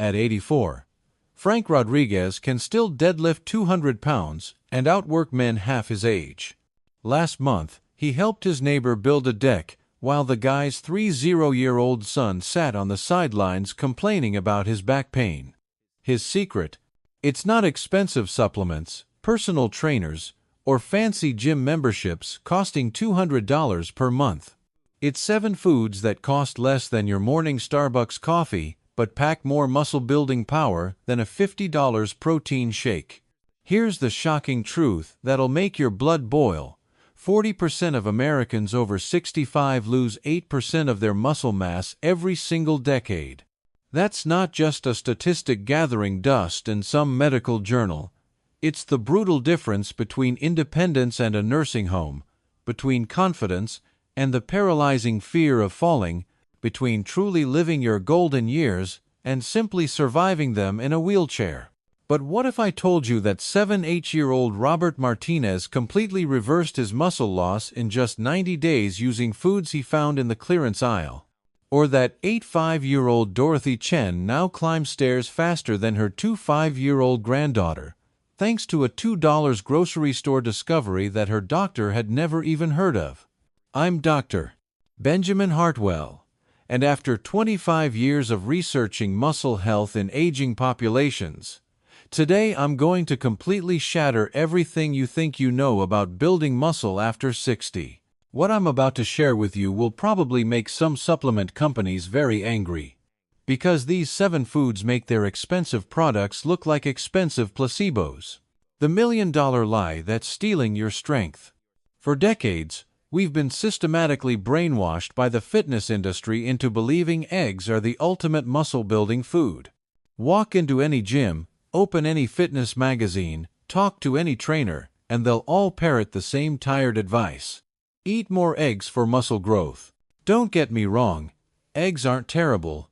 At 84, Frank Rodriguez can still deadlift 200 pounds and outwork men half his age. Last month, he helped his neighbor build a deck while the guy's 30-year-old son sat on the sidelines complaining about his back pain. His secret? It's not expensive supplements, personal trainers, or fancy gym memberships costing $200 per month. It's 7 foods that cost less than your morning Starbucks coffee but pack more muscle-building power than a $50 protein shake. Here's the shocking truth that'll make your blood boil. 40% of Americans over 65 lose 8% of their muscle mass every single decade. That's not just a statistic gathering dust in some medical journal. It's the brutal difference between independence and a nursing home, between confidence and the paralyzing fear of falling, between truly living your golden years and simply surviving them in a wheelchair. But what if I told you that 7-8-year-old Robert Martinez completely reversed his muscle loss in just 90 days using foods he found in the clearance aisle? Or that 85-year-old Dorothy Chen now climbs stairs faster than her 25-year-old granddaughter, thanks to a $2 grocery store discovery that her doctor had never even heard of? I'm Dr. Benjamin Hartwell, and after 25 years of researching muscle health in aging populations, today I'm going to completely shatter everything you think you know about building muscle after 60. What I'm about to share with you will probably make some supplement companies very angry, because these 7 foods make their expensive products look like expensive placebos. The million-dollar lie that's stealing your strength. For decades, we've been systematically brainwashed by the fitness industry into believing eggs are the ultimate muscle-building food. Walk into any gym, open any fitness magazine, talk to any trainer, and they'll all parrot the same tired advice. Eat more eggs for muscle growth. Don't get me wrong, eggs aren't terrible.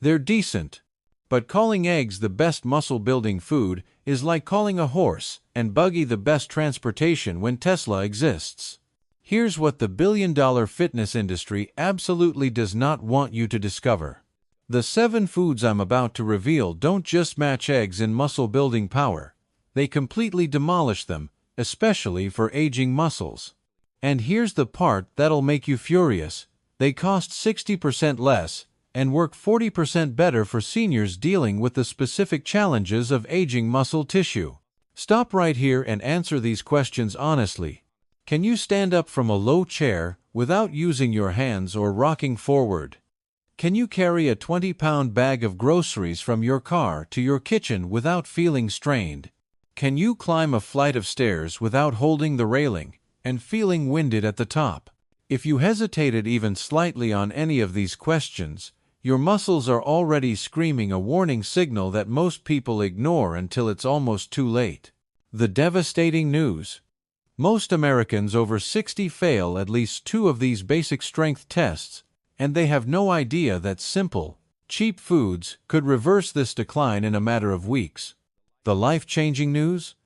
They're decent. But calling eggs the best muscle-building food is like calling a horse and buggy the best transportation when Tesla exists. Here's what the billion-dollar fitness industry absolutely does not want you to discover. The 7 foods I'm about to reveal don't just match eggs in muscle-building power. They completely demolish them, especially for aging muscles. And here's the part that'll make you furious. They cost 60% less and work 40% better for seniors dealing with the specific challenges of aging muscle tissue. Stop right here and answer these questions honestly. Can you stand up from a low chair without using your hands or rocking forward? Can you carry a 20-pound bag of groceries from your car to your kitchen without feeling strained? Can you climb a flight of stairs without holding the railing and feeling winded at the top? If you hesitated even slightly on any of these questions, your muscles are already screaming a warning signal that most people ignore until it's almost too late. The devastating news. Most Americans over 60 fail at least 2 of these basic strength tests, and they have no idea that simple, cheap foods could reverse this decline in a matter of weeks. The life-changing news?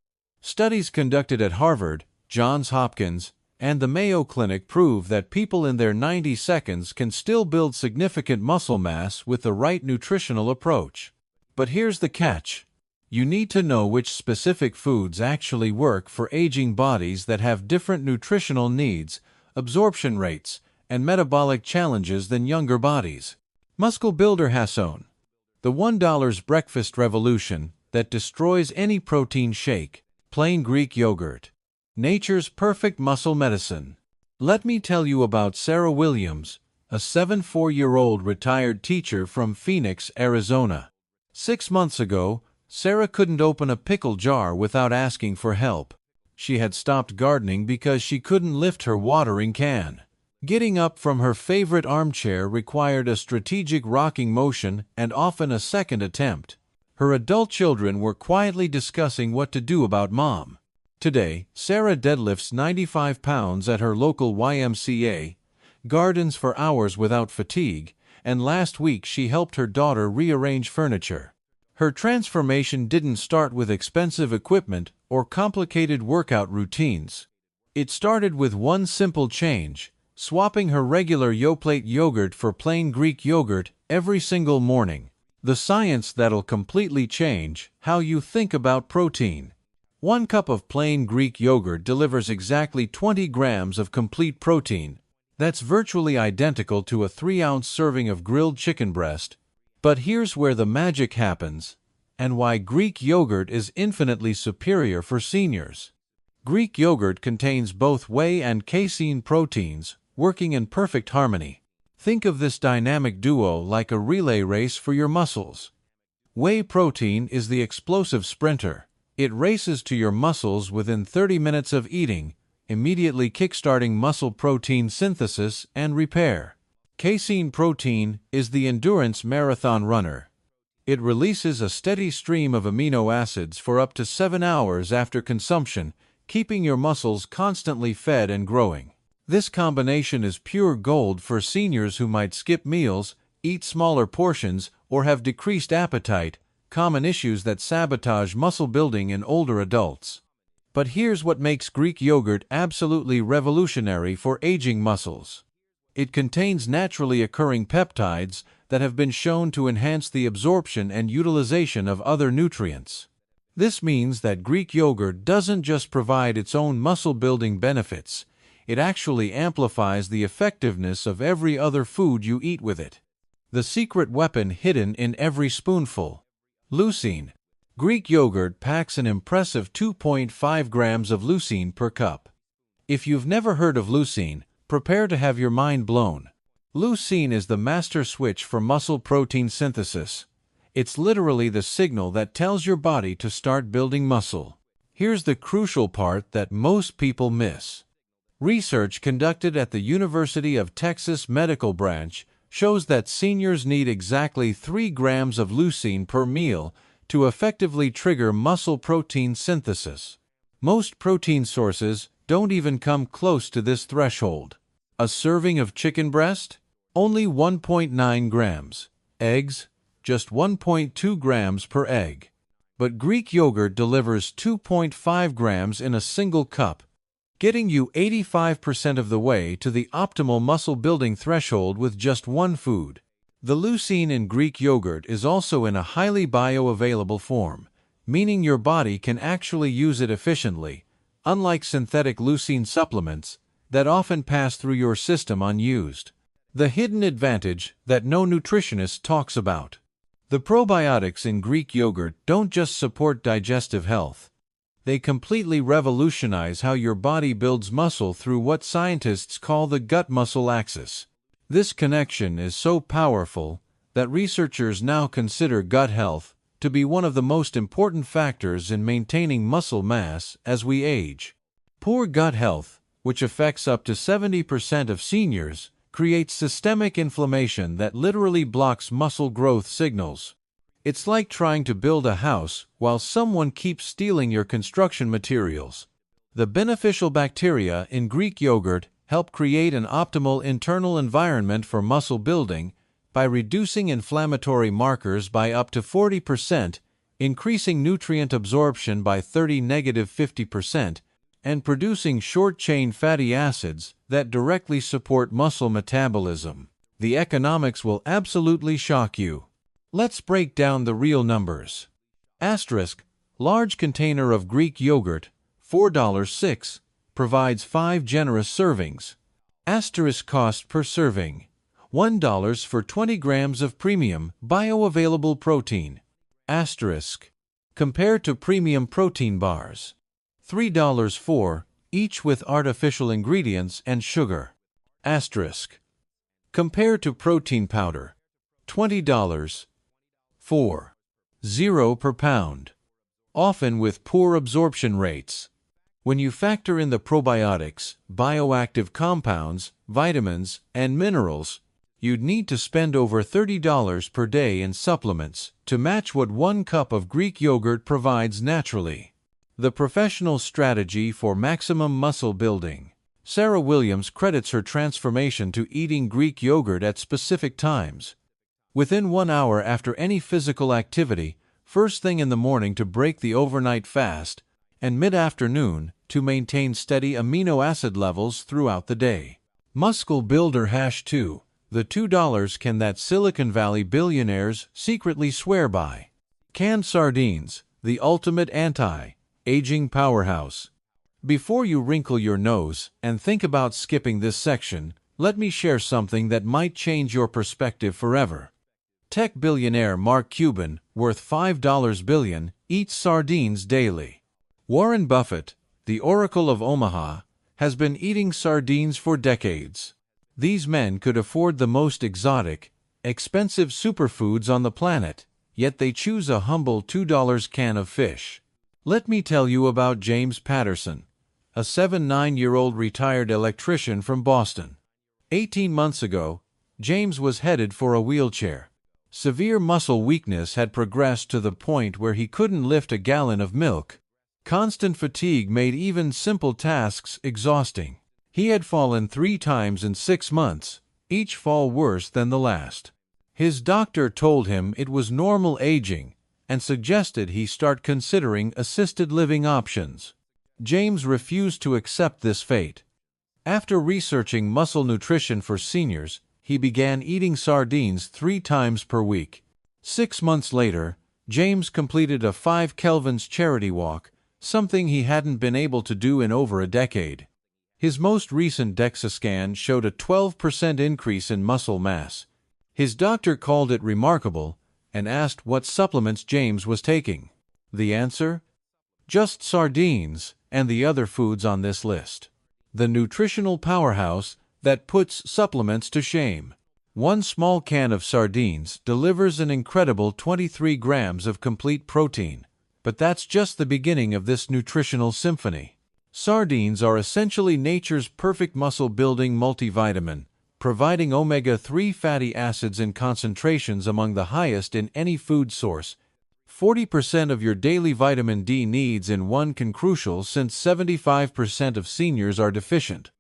Studies conducted at Harvard, Johns Hopkins, and the Mayo Clinic prove that people in their 90 seconds can still build significant muscle mass with the right nutritional approach. But here's the catch. You need to know which specific foods actually work for aging bodies that have different nutritional needs, absorption rates, and metabolic challenges than younger bodies. Muscle Builder Hasson. The $1 breakfast revolution that destroys any protein shake. Plain Greek yogurt. Nature's perfect muscle medicine. Let me tell you about Sarah Williams, a 74-year-old retired teacher from Phoenix, Arizona. 6 months ago, Sarah couldn't open a pickle jar without asking for help. She had stopped gardening because she couldn't lift her watering can. Getting up from her favorite armchair required a strategic rocking motion and often a second attempt. Her adult children were quietly discussing what to do about Mom. Today, Sarah deadlifts 95 pounds at her local YMCA, gardens for hours without fatigue, and last week she helped her daughter rearrange furniture. Her transformation didn't start with expensive equipment or complicated workout routines. It started with one simple change: swapping her regular Yoplait yogurt for plain Greek yogurt every single morning. The science that'll completely change how you think about protein. 1 cup of plain Greek yogurt delivers exactly 20 grams of complete protein. That's virtually identical to a 3-ounce serving of grilled chicken breast. But here's where the magic happens, and why Greek yogurt is infinitely superior for seniors. Greek yogurt contains both whey and casein proteins, working in perfect harmony. Think of this dynamic duo like a relay race for your muscles. Whey protein is the explosive sprinter. It races to your muscles within 30 minutes of eating, immediately kickstarting muscle protein synthesis and repair. Casein protein is the endurance marathon runner. It releases a steady stream of amino acids for up to 7 hours after consumption, keeping your muscles constantly fed and growing. This combination is pure gold for seniors who might skip meals, eat smaller portions, or have decreased appetite, common issues that sabotage muscle building in older adults. But here's what makes Greek yogurt absolutely revolutionary for aging muscles. It contains naturally occurring peptides that have been shown to enhance the absorption and utilization of other nutrients. This means that Greek yogurt doesn't just provide its own muscle-building benefits, it actually amplifies the effectiveness of every other food you eat with it. The secret weapon hidden in every spoonful. Leucine. Greek yogurt packs an impressive 2.5 grams of leucine per cup. If you've never heard of leucine, prepare to have your mind blown. Leucine is the master switch for muscle protein synthesis. It's literally the signal that tells your body to start building muscle. Here's the crucial part that most people miss. Research conducted at the University of Texas Medical Branch shows that seniors need exactly 3 grams of leucine per meal to effectively trigger muscle protein synthesis. Most protein sources don't even come close to this threshold. A serving of chicken breast? Only 1.9 grams. Eggs? Just 1.2 grams per egg. But Greek yogurt delivers 2.5 grams in a single cup, getting you 85% of the way to the optimal muscle-building threshold with just one food. The leucine in Greek yogurt is also in a highly bioavailable form, meaning your body can actually use it efficiently, unlike synthetic leucine supplements that often pass through your system unused. The hidden advantage that no nutritionist talks about. The probiotics in Greek yogurt don't just support digestive health. They completely revolutionize how your body builds muscle through what scientists call the gut-muscle axis. This connection is so powerful that researchers now consider gut health to be one of the most important factors in maintaining muscle mass as we age. Poor gut health, which affects up to 70% of seniors, creates systemic inflammation that literally blocks muscle growth signals. It's like trying to build a house while someone keeps stealing your construction materials. The beneficial bacteria in Greek yogurt help create an optimal internal environment for muscle building by reducing inflammatory markers by up to 40%, increasing nutrient absorption by 30–50%, and producing short-chain fatty acids that directly support muscle metabolism. The economics will absolutely shock you. Let's break down the real numbers. Asterisk, large container of Greek yogurt, $4.06, provides 5 generous servings. Asterisk cost per serving, $1 for 20 grams of premium bioavailable protein. Asterisk, compared to premium protein bars, $3 for, each with artificial ingredients and sugar. Asterisk, compared to protein powder, $20 for, 0 per pound, often with poor absorption rates. When you factor in the probiotics, bioactive compounds, vitamins, and minerals, you'd need to spend over $30 per day in supplements to match what 1 cup of Greek yogurt provides naturally. The professional strategy for maximum muscle building. Sarah Williams credits her transformation to eating Greek yogurt at specific times. Within 1 hour after any physical activity, first thing in the morning to break the overnight fast, and mid-afternoon to maintain steady amino acid levels throughout the day. Muscle Builder #2. The $2 can that Silicon Valley billionaires secretly swear by. Canned sardines, the ultimate anti-aging powerhouse. Before you wrinkle your nose and think about skipping this section, let me share something that might change your perspective forever. Tech billionaire Mark Cuban, worth $5 billion, eats sardines daily. Warren Buffett, the Oracle of Omaha, has been eating sardines for decades. These men could afford the most exotic, expensive superfoods on the planet, yet they choose a humble $2 can of fish. Let me tell you about James Patterson, a 79-year-old retired electrician from Boston. 18 months ago, James was headed for a wheelchair. Severe muscle weakness had progressed to the point where he couldn't lift a gallon of milk. Constant fatigue made even simple tasks exhausting. He had fallen 3 times in 6 months, each fall worse than the last. His doctor told him it was normal aging and suggested he start considering assisted living options. James refused to accept this fate. After researching muscle nutrition for seniors, he began eating sardines 3 times per week. 6 months later, James completed a 5 Kelvins charity walk, something he hadn't been able to do in over a decade. His most recent DEXA scan showed a 12% increase in muscle mass. His doctor called it remarkable and asked what supplements James was taking. The answer? Just sardines and the other foods on this list. The nutritional powerhouse that puts supplements to shame. 1 small can of sardines delivers an incredible 23 grams of complete protein. But that's just the beginning of this nutritional symphony. Sardines are essentially nature's perfect muscle-building multivitamin, providing omega-3 fatty acids in concentrations among the highest in any food source. 40% of your daily vitamin D needs in one can crucial since 75% of seniors are deficient.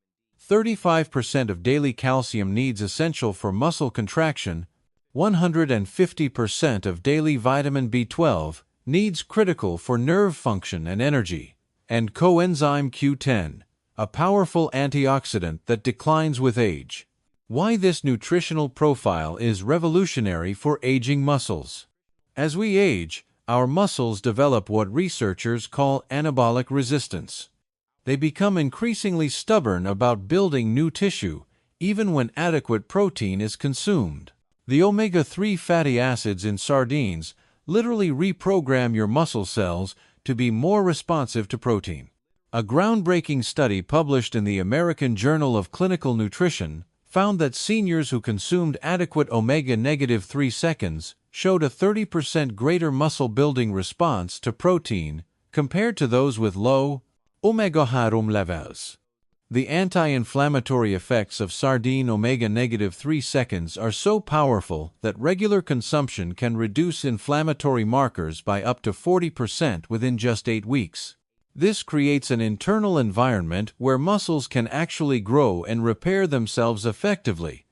35% of daily calcium needs essential for muscle contraction. 150% of daily vitamin B12 needs critical for nerve function and energy. And coenzyme Q10, a powerful antioxidant that declines with age. Why this nutritional profile is revolutionary for aging muscles. As we age, our muscles develop what researchers call anabolic resistance. They become increasingly stubborn about building new tissue, even when adequate protein is consumed. The omega-3 fatty acids in sardines literally reprogram your muscle cells to be more responsive to protein. A groundbreaking study published in the American Journal of Clinical Nutrition found that seniors who consumed adequate omega-3 seconds showed a 30% greater muscle-building response to protein compared to those with low omega-3 levels. The anti-inflammatory effects of sardine omega-3 seconds are so powerful that regular consumption can reduce inflammatory markers by up to 40% within just 8 weeks. This creates an internal environment where muscles can actually grow and repair themselves effectively,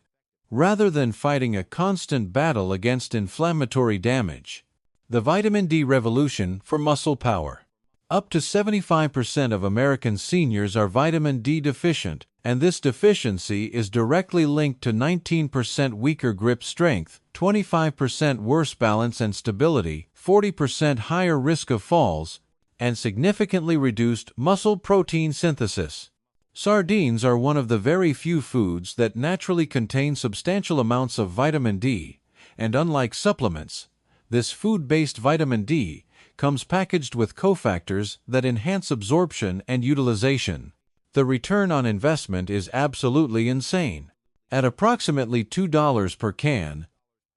rather than fighting a constant battle against inflammatory damage. The vitamin D revolution for muscle power. Up to 75% of American seniors are vitamin D deficient, and this deficiency is directly linked to 19% weaker grip strength, 25% worse balance and stability, 40% higher risk of falls, and significantly reduced muscle protein synthesis. Sardines are one of the very few foods that naturally contain substantial amounts of vitamin D, and unlike supplements, this food-based vitamin D comes packaged with cofactors that enhance absorption and utilization. The return on investment is absolutely insane. At approximately $2 per can,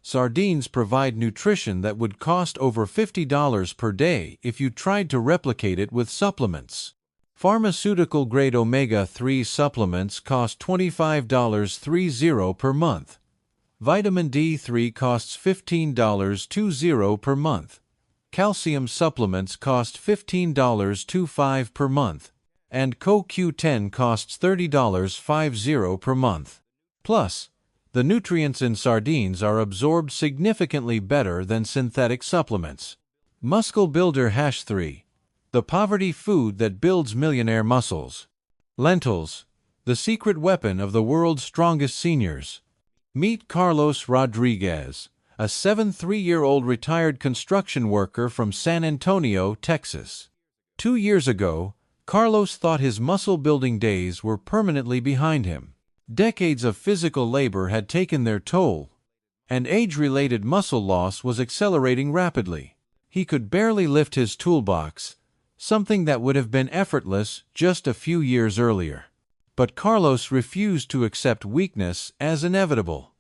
sardines provide nutrition that would cost over $50 per day if you tried to replicate it with supplements. Pharmaceutical-grade omega-3 supplements cost $25.30 per month. Vitamin D3 costs $15.20 per month. Calcium supplements cost $15.25 per month, and CoQ10 costs $30.50 per month. Plus, the nutrients in sardines are absorbed significantly better than synthetic supplements. Muscle Builder #3. The poverty food that builds millionaire muscles. Lentils, the secret weapon of the world's strongest seniors. Meet Carlos Rodriguez, a 73-year-old retired construction worker from San Antonio, Texas. 2 years ago, Carlos thought his muscle-building days were permanently behind him. Decades of physical labor had taken their toll, and age-related muscle loss was accelerating rapidly. He could barely lift his toolbox, something that would have been effortless just a few years earlier. But Carlos refused to accept weakness as inevitable.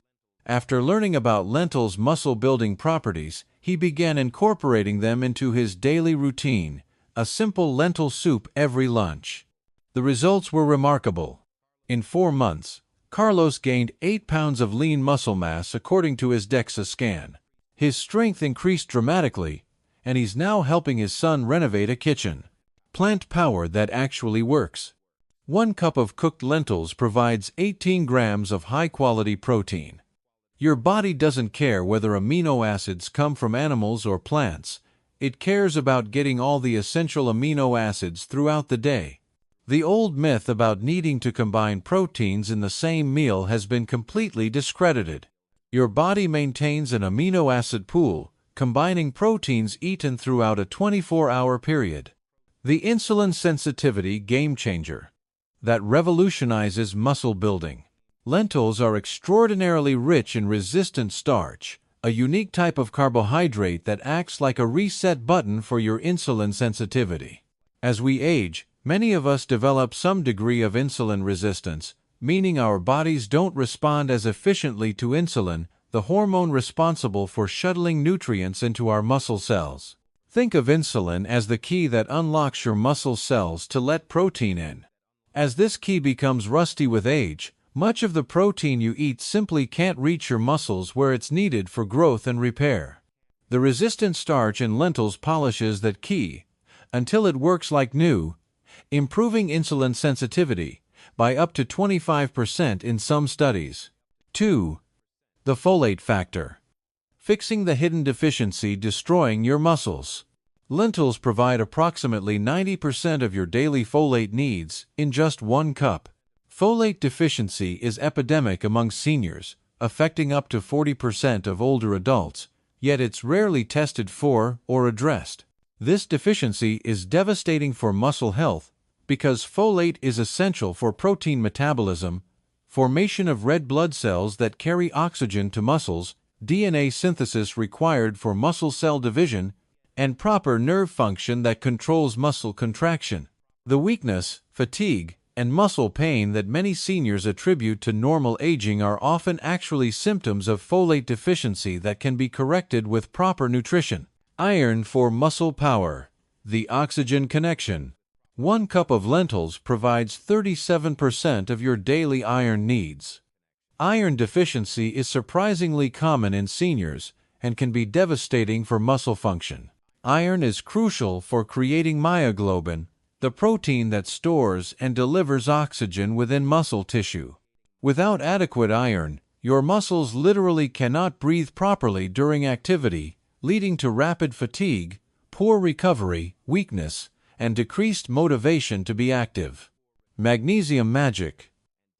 After learning about lentils' muscle-building properties, he began incorporating them into his daily routine, a simple lentil soup every lunch. The results were remarkable. In 4 months, Carlos gained 8 pounds of lean muscle mass according to his DEXA scan. His strength increased dramatically, and he's now helping his son renovate a kitchen. Plant power that actually works. 1 cup of cooked lentils provides 18 grams of high-quality protein. Your body doesn't care whether amino acids come from animals or plants. It cares about getting all the essential amino acids throughout the day. The old myth about needing to combine proteins in the same meal has been completely discredited. Your body maintains an amino acid pool, combining proteins eaten throughout a 24-hour period. The insulin sensitivity game changer that revolutionizes muscle building. Lentils are extraordinarily rich in resistant starch, a unique type of carbohydrate that acts like a reset button for your insulin sensitivity. As we age, many of us develop some degree of insulin resistance, meaning our bodies don't respond as efficiently to insulin, the hormone responsible for shuttling nutrients into our muscle cells. Think of insulin as the key that unlocks your muscle cells to let protein in. As this key becomes rusty with age, much of the protein you eat simply can't reach your muscles where it's needed for growth and repair. The resistant starch in lentils polishes that key until it works like new, improving insulin sensitivity by up to 25% in some studies. 2. The folate factor. Fixing the hidden deficiency destroying your muscles. Lentils provide approximately 90% of your daily folate needs in just 1 cup. Folate deficiency is epidemic among seniors, affecting up to 40% of older adults, yet it's rarely tested for or addressed. This deficiency is devastating for muscle health because folate is essential for protein metabolism, formation of red blood cells that carry oxygen to muscles, DNA synthesis required for muscle cell division, and proper nerve function that controls muscle contraction. The weakness, fatigue, and muscle pain that many seniors attribute to normal aging are often actually symptoms of folate deficiency that can be corrected with proper nutrition. Iron for muscle power. The oxygen connection. 1 cup of lentils provides 37% of your daily iron needs. Iron deficiency is surprisingly common in seniors and can be devastating for muscle function. Iron is crucial for creating myoglobin, the protein that stores and delivers oxygen within muscle tissue. Without adequate iron, your muscles literally cannot breathe properly during activity, leading to rapid fatigue, poor recovery, weakness, and decreased motivation to be active. Magnesium magic.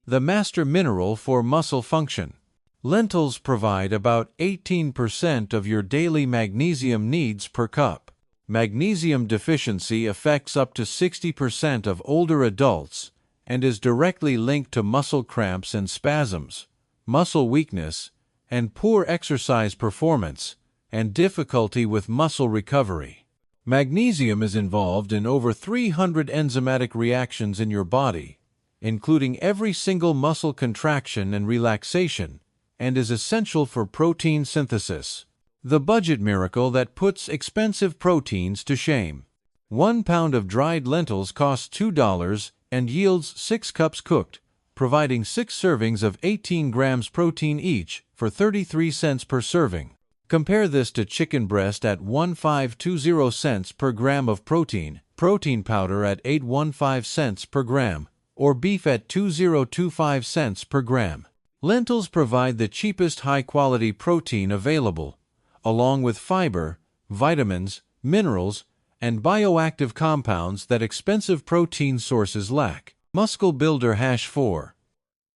The master mineral for muscle function. Lentils provide about 18% of your daily magnesium needs per cup. Magnesium deficiency affects up to 60% of older adults and is directly linked to muscle cramps and spasms, muscle weakness, and poor exercise performance, and difficulty with muscle recovery. Magnesium is involved in over 300 enzymatic reactions in your body, including every single muscle contraction and relaxation, and is essential for protein synthesis. The budget miracle that puts expensive proteins to shame. 1 pound of dried lentils costs $2 and yields 6 cups cooked, providing 6 servings of 18 grams protein each for 33 cents per serving. Compare this to chicken breast at 1520 cents per gram of protein, protein powder at 815 cents per gram, or beef at 2025 cents per gram. Lentils provide the cheapest high-quality protein available, along with fiber, vitamins, minerals, and bioactive compounds that expensive protein sources lack. Muscle Builder #4.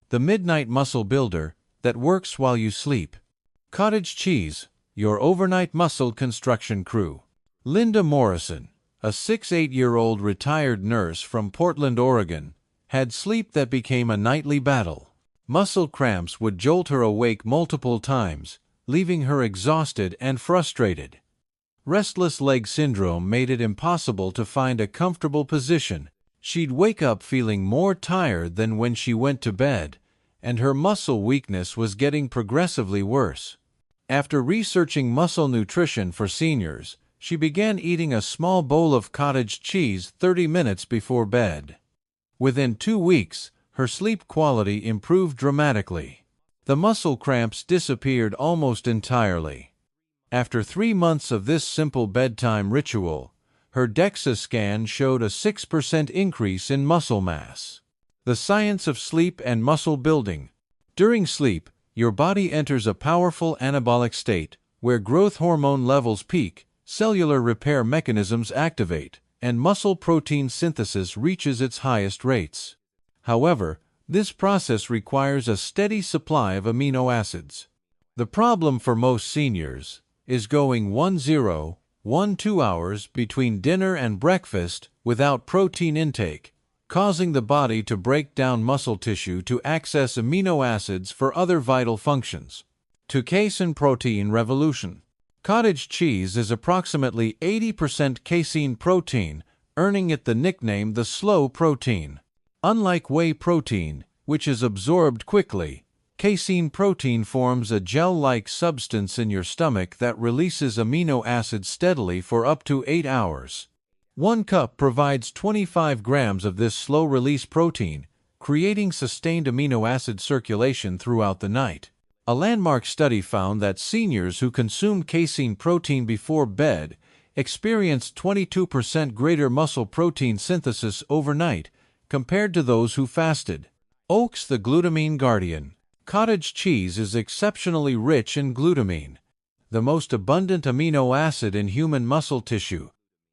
The Midnight Muscle Builder, that works while you sleep. Cottage cheese, your overnight muscle construction crew. Linda Morrison, a 68-year-old retired nurse from Portland, Oregon, had sleep that became a nightly battle. Muscle cramps would jolt her awake multiple times, leaving her exhausted and frustrated. Restless leg syndrome made it impossible to find a comfortable position. She'd wake up feeling more tired than when she went to bed, and her muscle weakness was getting progressively worse. After researching muscle nutrition for seniors, she began eating a small bowl of cottage cheese 30 minutes before bed. Within 2 weeks, her sleep quality improved dramatically. The muscle cramps disappeared almost entirely. After 3 months of this simple bedtime ritual, her DEXA scan showed a 6% increase in muscle mass. The science of sleep and muscle building. During sleep, your body enters a powerful anabolic state, where growth hormone levels peak, cellular repair mechanisms activate, and muscle protein synthesis reaches its highest rates. However, this process requires a steady supply of amino acids. The problem for most seniors is going 1-0-1-2 hours between dinner and breakfast without protein intake, causing the body to break down muscle tissue to access amino acids for other vital functions. To casein protein revolution. Cottage cheese is approximately 80% casein protein, earning it the nickname the slow protein. Unlike whey protein, which is absorbed quickly, casein protein forms a gel-like substance in your stomach that releases amino acids steadily for up to 8 hours. 1 cup provides 25 grams of this slow-release protein, creating sustained amino acid circulation throughout the night. A landmark study found that seniors who consumed casein protein before bed experienced 22% greater muscle protein synthesis overnight compared to those who fasted. Oats, the glutamine guardian. Cottage cheese is exceptionally rich in glutamine, the most abundant amino acid in human muscle tissue,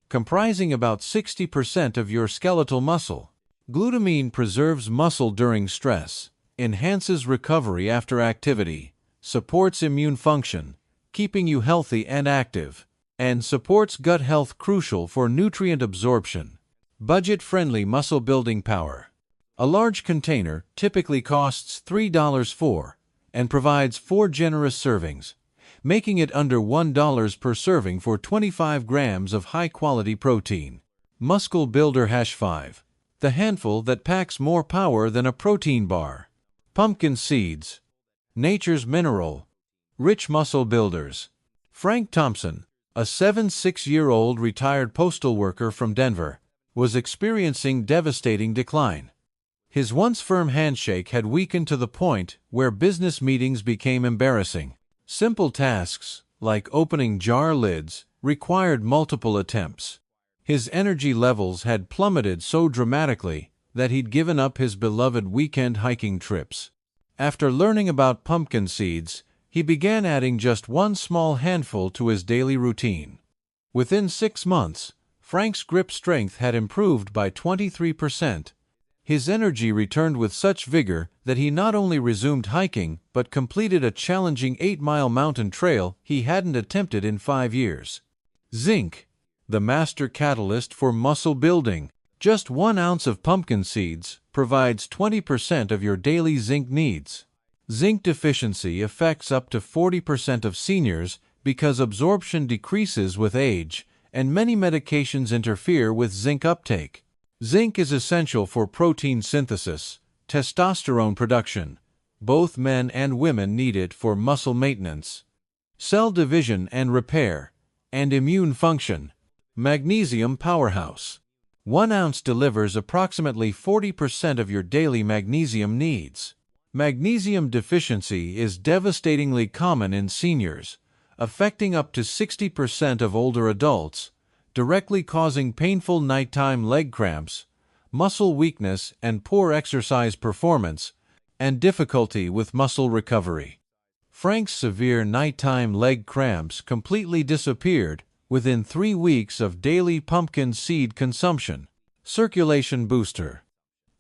comprising about 60% of your skeletal muscle. Glutamine preserves muscle during stress, enhances recovery after activity, supports immune function, keeping you healthy and active, and supports gut health, crucial for nutrient absorption. Budget-friendly muscle building power. A large container typically costs $3 and provides 4 generous servings, making it under $1 per serving for 25 grams of high-quality protein. Muscle Builder #5. The handful that packs more power than a protein bar. Pumpkin seeds. Nature's mineral. Rich muscle builders. Frank Thompson, a 76-year-old retired postal worker from Denver, was experiencing devastating decline. His once firm handshake had weakened to the point where business meetings became embarrassing. Simple tasks, like opening jar lids, required multiple attempts. His energy levels had plummeted so dramatically that he'd given up his beloved weekend hiking trips. After learning about pumpkin seeds, he began adding just 1 small handful to his daily routine. Within 6 months, Frank's grip strength had improved by 23%. His energy returned with such vigor that he not only resumed hiking but completed a challenging 8-mile mountain trail he hadn't attempted in 5 years. Zinc, the master catalyst for muscle building. Just 1 ounce of pumpkin seeds provides 20% of your daily zinc needs. Zinc deficiency affects up to 40% of seniors because absorption decreases with age, and many medications interfere with zinc uptake. Zinc is essential for protein synthesis, testosterone production. Both men and women need it for muscle maintenance, cell division and repair, and immune function. Magnesium powerhouse. 1 ounce delivers approximately 40% of your daily magnesium needs. Magnesium deficiency is devastatingly common in seniors, affecting up to 60% of older adults, directly causing painful nighttime leg cramps, muscle weakness and poor exercise performance, and difficulty with muscle recovery. Frank's severe nighttime leg cramps completely disappeared within 3 weeks of daily pumpkin seed consumption. Circulation booster.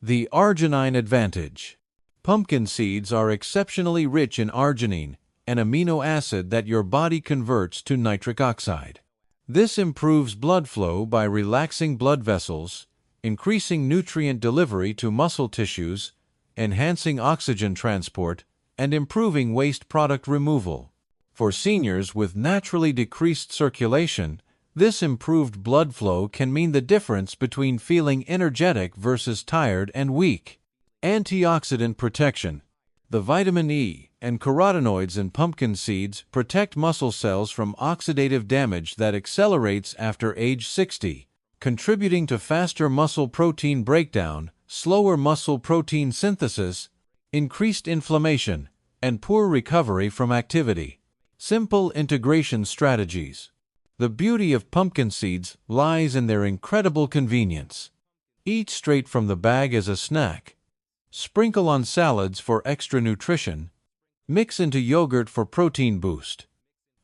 The arginine advantage. Pumpkin seeds are exceptionally rich in arginine, an amino acid that your body converts to nitric oxide. This improves blood flow by relaxing blood vessels, increasing nutrient delivery to muscle tissues, enhancing oxygen transport, and improving waste product removal. For seniors with naturally decreased circulation, this improved blood flow can mean the difference between feeling energetic versus tired and weak. Antioxidant protection. The vitamin E and carotenoids in pumpkin seeds protect muscle cells from oxidative damage that accelerates after age 60, contributing to faster muscle protein breakdown, slower muscle protein synthesis, increased inflammation, and poor recovery from activity. Simple integration strategies. The beauty of pumpkin seeds lies in their incredible convenience. Eat straight from the bag as a snack. Sprinkle on salads for extra nutrition. Mix into yogurt for protein boost.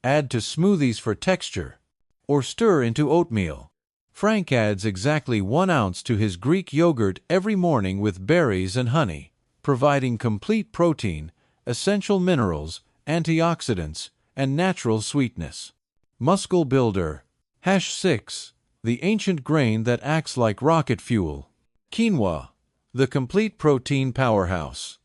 Add to smoothies for texture. Or stir into oatmeal. Frank adds exactly 1 ounce to his Greek yogurt every morning with berries and honey, providing complete protein, essential minerals, antioxidants, and natural sweetness. Muscle builder. #6. The ancient grain that acts like rocket fuel. Quinoa, the complete protein powerhouse.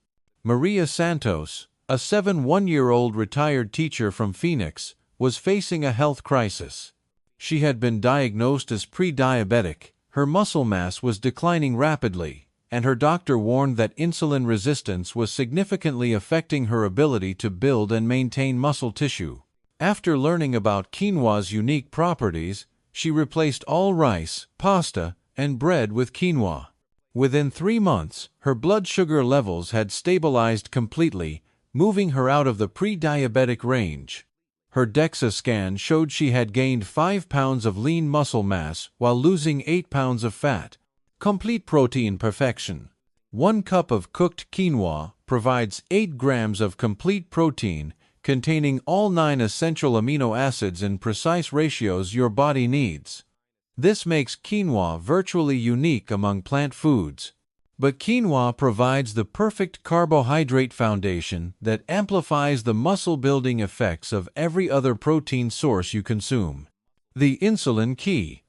Maria Santos, a 71-year-old retired teacher from Phoenix, was facing a health crisis. She had been diagnosed as pre-diabetic, her muscle mass was declining rapidly, and her doctor warned that insulin resistance was significantly affecting her ability to build and maintain muscle tissue. After learning about quinoa's unique properties, she replaced all rice, pasta, and bread with quinoa. Within 3 months, her blood sugar levels had stabilized completely, moving her out of the pre-diabetic range. Her DEXA scan showed she had gained 5 pounds of lean muscle mass while losing 8 pounds of fat. Complete protein perfection. 1 cup of cooked quinoa provides 8 grams of complete protein, containing all 9 essential amino acids in precise ratios your body needs. This makes quinoa virtually unique among plant foods. But quinoa provides the perfect carbohydrate foundation that amplifies the muscle-building effects of every other protein source you consume. The insulin key.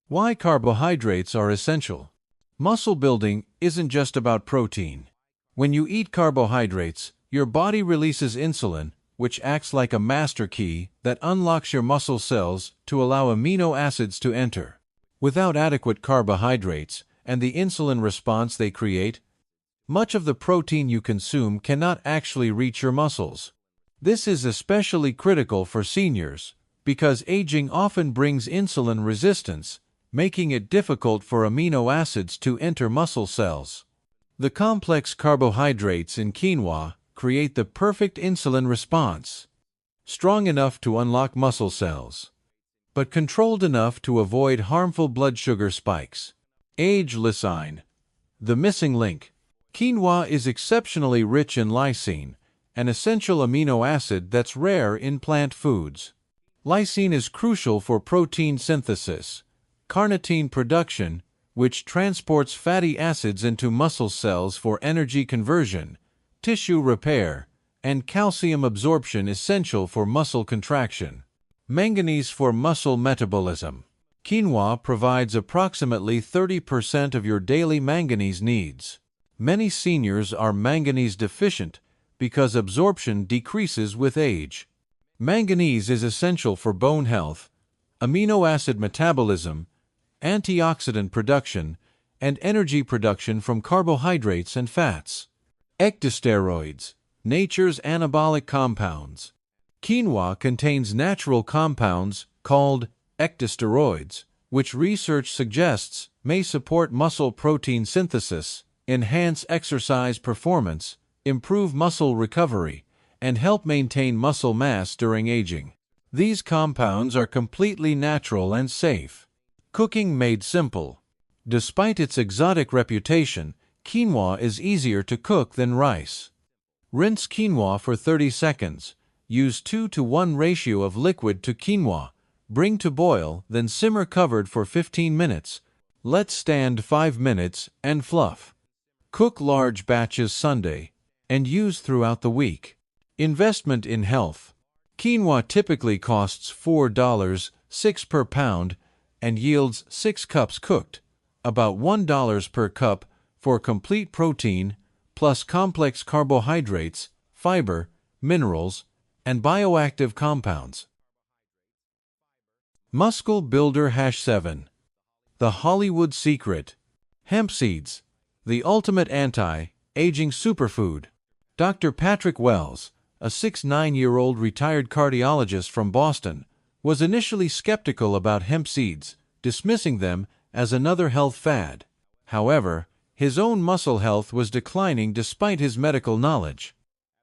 Why carbohydrates are essential. Muscle building isn't just about protein. When you eat carbohydrates, your body releases insulin, which acts like a master key that unlocks your muscle cells to allow amino acids to enter. Without adequate carbohydrates and the insulin response they create, much of the protein you consume cannot actually reach your muscles. This is especially critical for seniors because aging often brings insulin resistance, making it difficult for amino acids to enter muscle cells. The complex carbohydrates in quinoa create the perfect insulin response, strong enough to unlock muscle cells, but controlled enough to avoid harmful blood sugar spikes. Age lysine. The missing link. Quinoa is exceptionally rich in lysine, an essential amino acid that's rare in plant foods. Lysine is crucial for protein synthesis, carnitine production, which transports fatty acids into muscle cells for energy conversion, tissue repair, and calcium absorption essential for muscle contraction. Manganese for muscle metabolism. Quinoa provides approximately 30% of your daily manganese needs. Many seniors are manganese deficient because absorption decreases with age. Manganese is essential for bone health, amino acid metabolism, antioxidant production, and energy production from carbohydrates and fats. Ectosteroids, nature's anabolic compounds. Quinoa contains natural compounds called ectosteroids, which research suggests may support muscle protein synthesis, enhance exercise performance, improve muscle recovery, and help maintain muscle mass during aging. These compounds are completely natural and safe. Cooking made simple. Despite its exotic reputation, quinoa is easier to cook than rice. Rinse quinoa for 30 seconds. Use 2-to-1 ratio of liquid to quinoa. Bring to boil, then simmer covered for 15 minutes. Let stand 5 minutes and fluff. Cook large batches Sunday. and use throughout the week. Investment in health. Quinoa typically costs $4.06 per pound and yields 6 cups cooked, about $1 per cup for complete protein, plus complex carbohydrates, fiber, minerals, and bioactive compounds. Muscle Builder #7. The Hollywood Secret. Hemp seeds, the ultimate anti-aging superfood. Dr. Patrick Wells, a 69-year-old retired cardiologist from Boston, was initially skeptical about hemp seeds, dismissing them as another health fad. However, his own muscle health was declining despite his medical knowledge.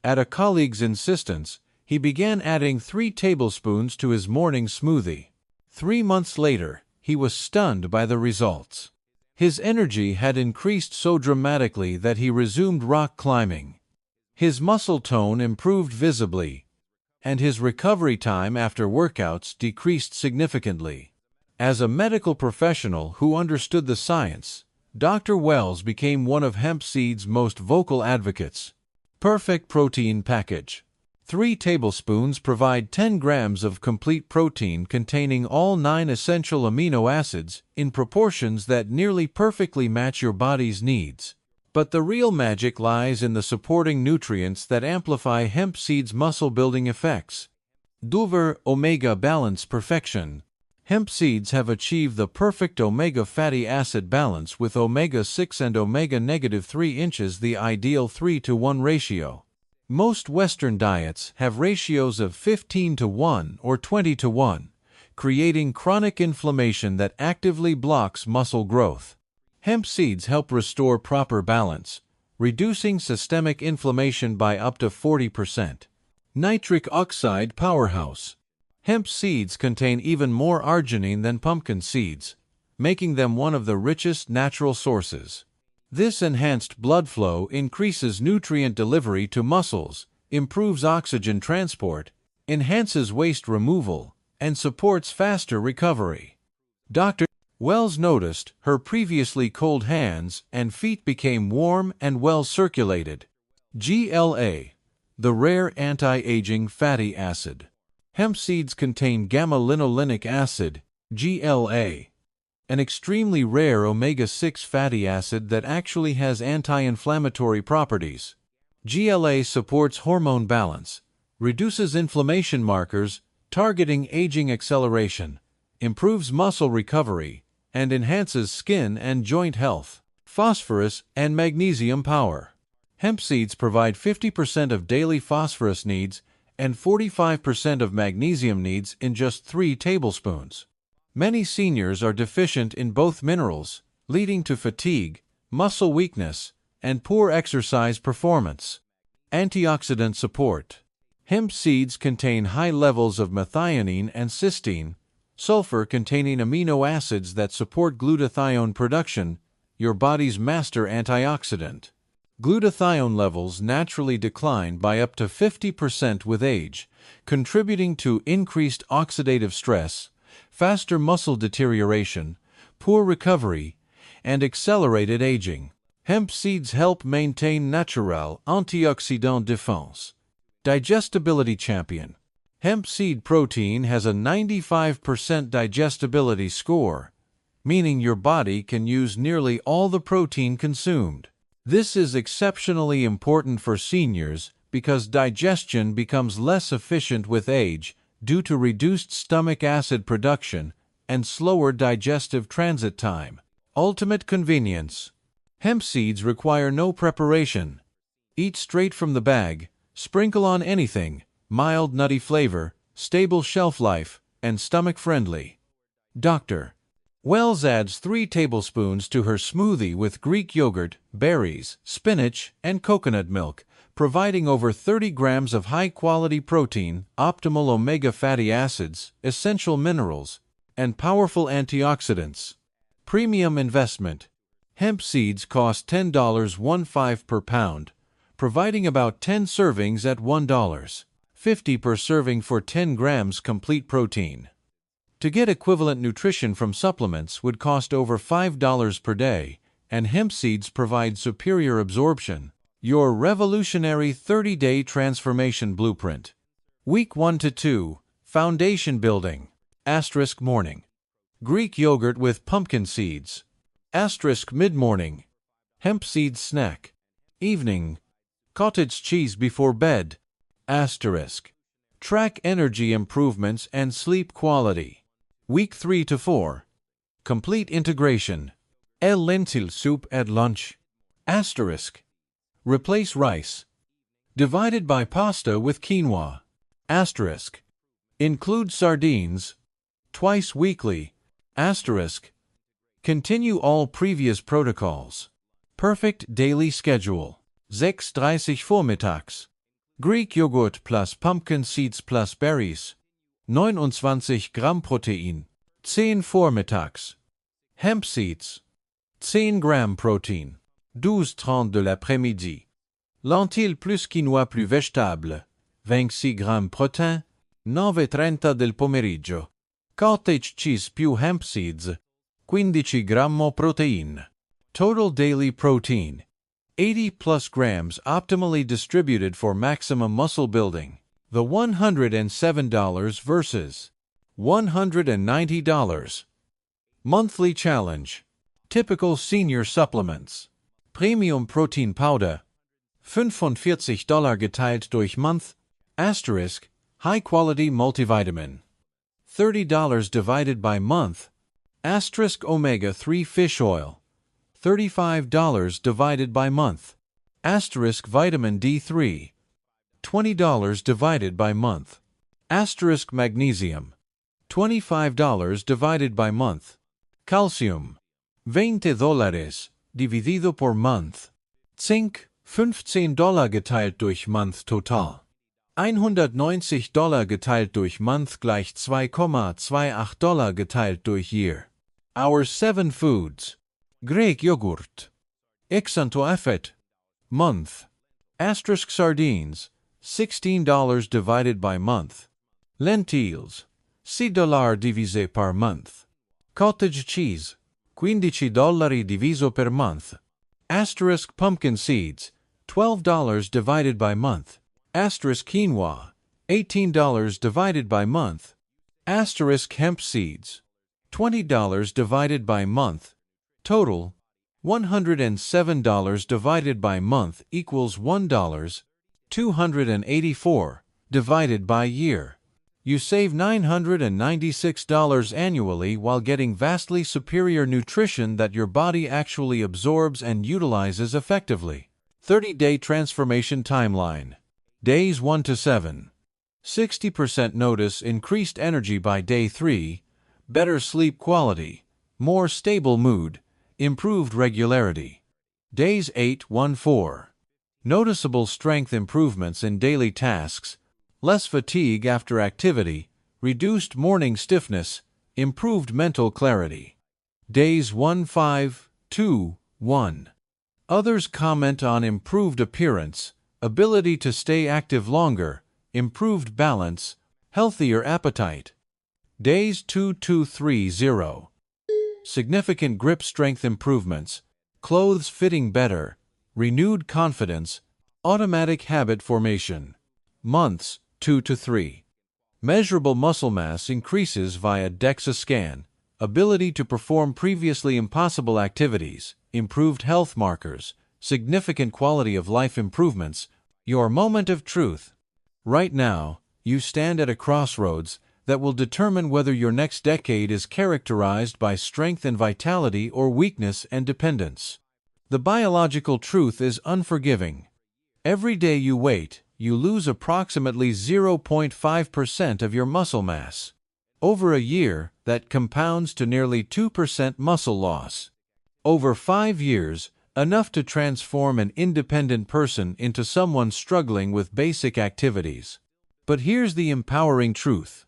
At a colleague's insistence, he began adding 3 tablespoons to his morning smoothie. 3 months later, he was stunned by the results. His energy had increased so dramatically that he resumed rock climbing. His muscle tone improved visibly, and his recovery time after workouts decreased significantly. As a medical professional who understood the science, Dr. Wells became one of hemp seed's most vocal advocates. Perfect protein package. 3 tablespoons provide 10 grams of complete protein containing all 9 essential amino acids in proportions that nearly perfectly match your body's needs. But the real magic lies in the supporting nutrients that amplify hemp seed's muscle-building effects. Duver Omega Balance Perfection. Hemp seeds have achieved the perfect omega fatty acid balance with omega-6 and omega-3 inches, the ideal 3-to-1 ratio. Most Western diets have ratios of 15-to-1 or 20-to-1, creating chronic inflammation that actively blocks muscle growth. Hemp seeds help restore proper balance, reducing systemic inflammation by up to 40%. Nitric oxide powerhouse. Hemp seeds contain even more arginine than pumpkin seeds, making them one of the richest natural sources. This enhanced blood flow increases nutrient delivery to muscles, improves oxygen transport, enhances waste removal, and supports faster recovery. Dr. Wells noticed her previously cold hands and feet became warm and well circulated. GLA, the rare anti-aging fatty acid. Hemp seeds contain gamma-linolenic acid, GLA, an extremely rare omega-6 fatty acid that actually has anti-inflammatory properties. GLA supports hormone balance, reduces inflammation markers, targeting aging acceleration, improves muscle recovery, and enhances skin and joint health. Phosphorus and magnesium power. Hemp seeds provide 50% of daily phosphorus needs and 45% of magnesium needs in just 3 tablespoons. Many seniors are deficient in both minerals, leading to fatigue, muscle weakness, and poor exercise performance. Antioxidant support. Hemp seeds contain high levels of methionine and cysteine, sulfur-containing amino acids that support glutathione production, your body's master antioxidant. Glutathione levels naturally decline by up to 50% with age, contributing to increased oxidative stress, faster muscle deterioration, poor recovery, and accelerated aging. Hemp seeds help maintain natural antioxidant defense. Digestibility champion. Hemp seed protein has a 95% digestibility score, meaning your body can use nearly all the protein consumed. This is exceptionally important for seniors because digestion becomes less efficient with age due to reduced stomach acid production and slower digestive transit time. Ultimate convenience. Hemp seeds require no preparation. Eat straight from the bag, sprinkle on anything, mild nutty flavor, stable shelf life, and stomach-friendly. Dr. Wells adds 3 tablespoons to her smoothie with Greek yogurt, berries, spinach, and coconut milk, providing over 30 grams of high-quality protein, optimal omega fatty acids, essential minerals, and powerful antioxidants. Premium investment. Hemp seeds cost $10.15 per pound, providing about 10 servings at $1.50 per serving for 10 grams complete protein. To get equivalent nutrition from supplements would cost over $5 per day, and hemp seeds provide superior absorption, Your revolutionary 30-day transformation blueprint. Week 1 to 2, foundation building. Asterisk morning. Greek yogurt with pumpkin seeds. Asterisk mid-morning. Hemp seeds snack. Evening. Cottage cheese before bed. Asterisk. Track energy improvements and sleep quality. Week 3 to 4. Complete integration. Lentil soup at lunch. Asterisk. Replace rice. Divided by pasta with quinoa. Asterisk. Include sardines. Twice weekly. Asterisk. Continue all previous protocols. Perfect daily schedule. 6:30 vormittags. Greek yogurt plus pumpkin seeds plus berries. 29 Gramm Protein. 10 vormittags. Hemp seeds. 10 Gramm Protein. 12:30 de l'après-midi. Lentilles plus quinoa plus végétable. 26 Gramm Protein. 9:30 del pomeriggio. Cottage cheese più hemp seeds. 15 grammo protein. Total daily protein. 80 plus grams optimally distributed for maximum muscle building. The $107 versus $190. Monthly challenge. Typical senior supplements. Premium Protein Powder. $45 geteilt durch Month. Asterisk. High quality multivitamin. $30 divided by month. Asterisk omega-3 fish oil. $35 divided by month. Asterisk vitamin D3. $20 divided by month. Asterisk magnesium. $25 divided by month. Calcium. $20 dividido por month. Zink. $15 geteilt durch month total. $190 geteilt durch month gleich $2,28 geteilt durch year. Our 7 foods. Greek yogurt. Ixantoafet. Month. Asterisk sardines. $16 divided by month. Lentils. $6 divisé par month. Cottage cheese. $15 diviso per month. Asterisk pumpkin seeds. $12 divided by month. Asterisk quinoa. $18 divided by month. Asterisk hemp seeds. $20 divided by month. Total. $107 divided by month equals $1.284 divided by year. You save $996 annually while getting vastly superior nutrition that your body actually absorbs and utilizes effectively. 30-day transformation timeline. Days 1 to 7. 60% notice increased energy by day 3, better sleep quality, more stable mood, improved regularity. Days 8-1-4. Noticeable strength improvements in daily tasks, less fatigue after activity, reduced morning stiffness, improved mental clarity. Days 1-5-2-1. Others comment on improved appearance, ability to stay active longer, improved balance, healthier appetite. Days 2-2-3-0. Significant grip strength improvements, clothes fitting better, renewed confidence, automatic habit formation. Months 2 to 3. Measurable muscle mass increases via DEXA scan, ability to perform previously impossible activities, improved health markers, significant quality of life improvements. Your moment of truth. Right now, you stand at a crossroads that will determine whether your next decade is characterized by strength and vitality or weakness and dependence. The biological truth is unforgiving. Every day you wait, you lose approximately 0.5% of your muscle mass. Over a year, that compounds to nearly 2% muscle loss. Over 5 years, enough to transform an independent person into someone struggling with basic activities. But here's the empowering truth.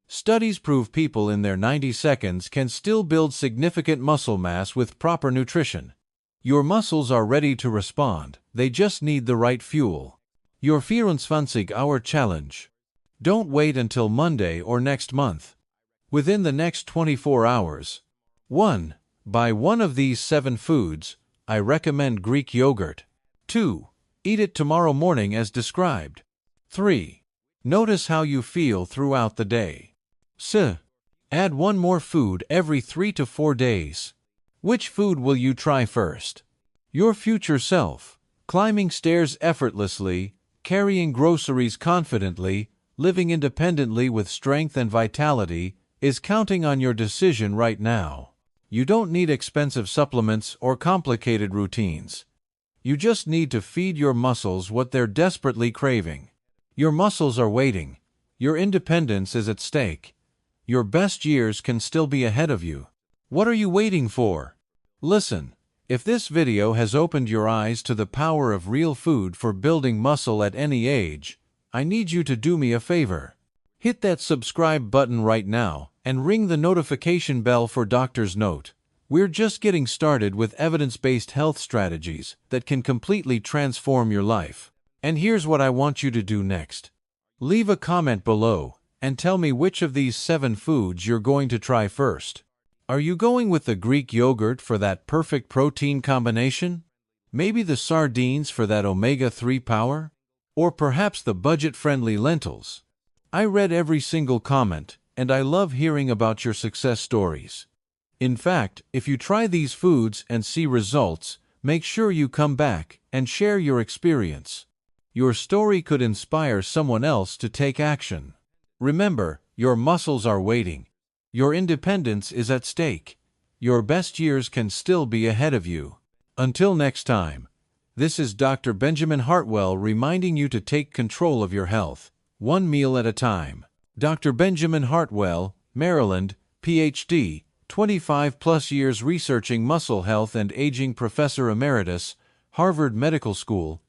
Studies prove people in their 90 seconds can still build significant muscle mass with proper nutrition. Your muscles are ready to respond, they just need the right fuel. Your 24-hour challenge. Don't wait until Monday or next month. Within the next 24 hours. 1. Buy one of these 7 foods. I recommend Greek yogurt. 2. Eat it tomorrow morning as described. 3. Notice how you feel throughout the day. Add one more food every 3 to 4 days. Which food will you try first? Your future self, climbing stairs effortlessly, carrying groceries confidently, living independently with strength and vitality, is counting on your decision right now. You don't need expensive supplements or complicated routines. You just need to feed your muscles what they're desperately craving. Your muscles are waiting. Your independence is at stake. Your best years can still be ahead of you. What are you waiting for? Listen, if this video has opened your eyes to the power of real food for building muscle at any age, I need you to do me a favor. Hit that subscribe button right now and ring the notification bell for Doctor's Note. We're just getting started with evidence-based health strategies that can completely transform your life. And here's what I want you to do next. Leave a comment below and tell me which of these 7 foods you're going to try first. Are you going with the Greek yogurt for that perfect protein combination? Maybe the sardines for that omega-3 power? Or perhaps the budget-friendly lentils? I read every single comment, and I love hearing about your success stories. In fact, if you try these foods and see results, make sure you come back and share your experience. Your story could inspire someone else to take action. Remember, your muscles are waiting. Your independence is at stake. Your best years can still be ahead of you. Until next time, this is Dr. Benjamin Hartwell reminding you to take control of your health, one meal at a time. Dr. Benjamin Hartwell, Maryland, Ph.D., 25-plus years researching muscle health and aging, Professor Emeritus, Harvard Medical School,